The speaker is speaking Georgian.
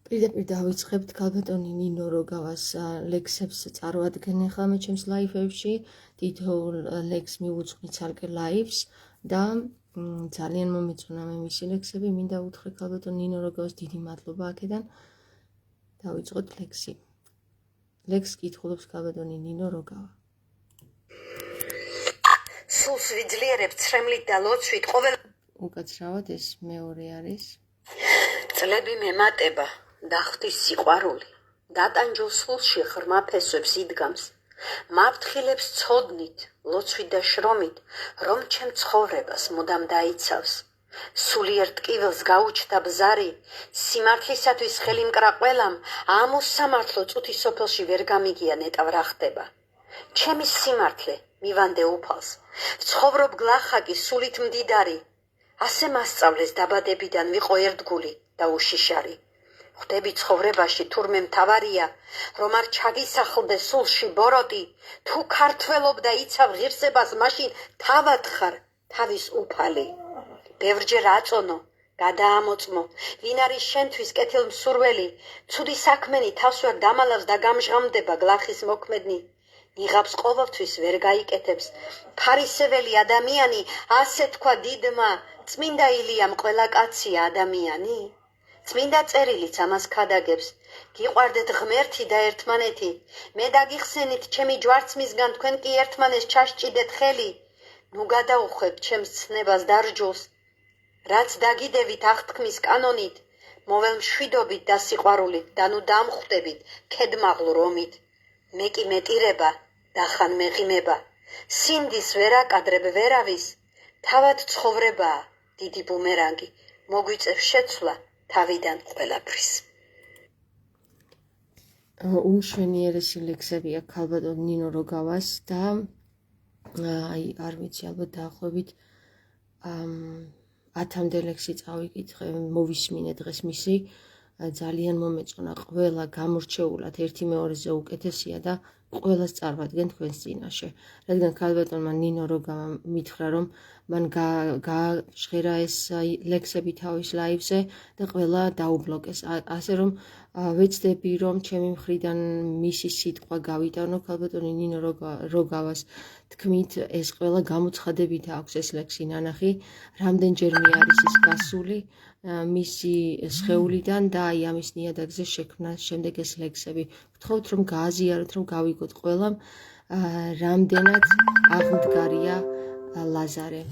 პირდაპირ დავიწყებთ ქალბატონი ნინო როგავას ლექსებს წარვადგენენ ხოლმე ჩემს ლაიფებში, თითოეულ ლექსს მივუძღვნი ცალკე ლაიფს და ძალიან მომეწონა მე მისი ლექსები, მინდა უთხრე ქალბატონ ნინო როგავას დიდი მადლობა აქედან. დავიწყოთ ლექსი. ლექსს კითხულობს ქალბატონი ნინო როგავა. სულს ვიძლიერებ ცრემლით და ლოცვით ყოველ უკაცრავად ეს მეორე არის. წლები მემატება დახვდის სიყვარული, დატანჯულ სულში ღრმა ფესვებს იდგამს, მაფრთხილებს ცოდნით, ლოცვით და შრომით, რომ ჩემ ცხოვრებას მუდამ დაიცავს. სულიერ ტკივილს გაუჩნდა ბზარი, სიმართლისათვის ხელი მკრა ყველამ, ამ უსამართლო წუთის სოფელში ვერ გამიგია ნეტავ რა ხდება. ჩემი სიმართლე მივანდე უფალს, ვცხოვრობ გლახაკი სულით მდიდარი, ასე მასწავლეს დაბადებიდან ვიყო ერთგული და უშიშარი. ხვდები ცხოვრებაში თურმე მთავარია, რომ არ ჩაგისახლდე სულში ბოროტი, თუ ქართველობ და იცავ ღირსებას, მაშინ თავად ხარ თავის უფალი. ბევრჯერ აწონო, გადაამოწმო, ვინ არის შენთვის კეთილმსურველი, ცუდი საქმენი თავს ვერ დამალავს და გამჟღავნდება გლახის მოქმედნი. ნიღაბს ყოველთვის ვერ გაიკეთებს, ფარისეველი ადამიანი, ასე თქვა დიდმა, წმინდა ილიამ ყველა კაცია ადამიანი. წმინდა წერილიც ამას ქადაგებს, გიყვარდეთ ღმერთი და ერთმანეთი, მე დაგიხსენით ჩემი ჯვარცმისგან, თქვენ კი ერთმანეს ჩაშჭიდეთ ხელი. ნუ გადაუხვებთ ჩემს ცნებას დარჯულს, რაც დაგიდევით აღთქმის კანონით, მოვალ მშვიდობით და სიყვარულით და ნუ დამხვდებით ქედმაღლ რომით. მე კი მეტირება და ხან მეღიმება, სინდის ვერ აკადრებ ვერავის, თავად ცხოვრებაა დიდი ბუმერანგი, მოგვიწევს შეცვლა თავიდან ყველაფრის. უმშვენიერესი ლექსებია ქალბატონ ნინო როგავას და არ ვიცი, ალბათ დაახლოებით 10-მდე ლექსი წავიკითხე, მოვისმინე დღეს მისი, ძალიან მომეწონა, ყველა გამორჩეულად ერთი მეორეზე უკეთესია და ყველას წარვადგენ თქვენს წინაშე. რადგან ქალბატონმა ნინო როგავამ მითხრა, რომ მან გააჟღერა ეს ლექსები თავის ლაივზე და ყველა დაუბლოკეს. ასე რომ ვეცდები, რომ ჩემი მხრიდან მისი სიტყვა გავიტანო ქალბატონი ნინო როგავას თქმით, ეს ყველა გამოცხადებითი აქვს ეს ლექსი ნანახი, რამდენჯერმე არის ის გასული მისი სხეულიდან და აი ამის ნიადაგზე შექმნა შემდეგ ეს ლექსები. ვთხოვთ, რომ გააზიაროთ, რომ გავიგოთ ყველამ, რამდენად აღმდგარია ლაზარე.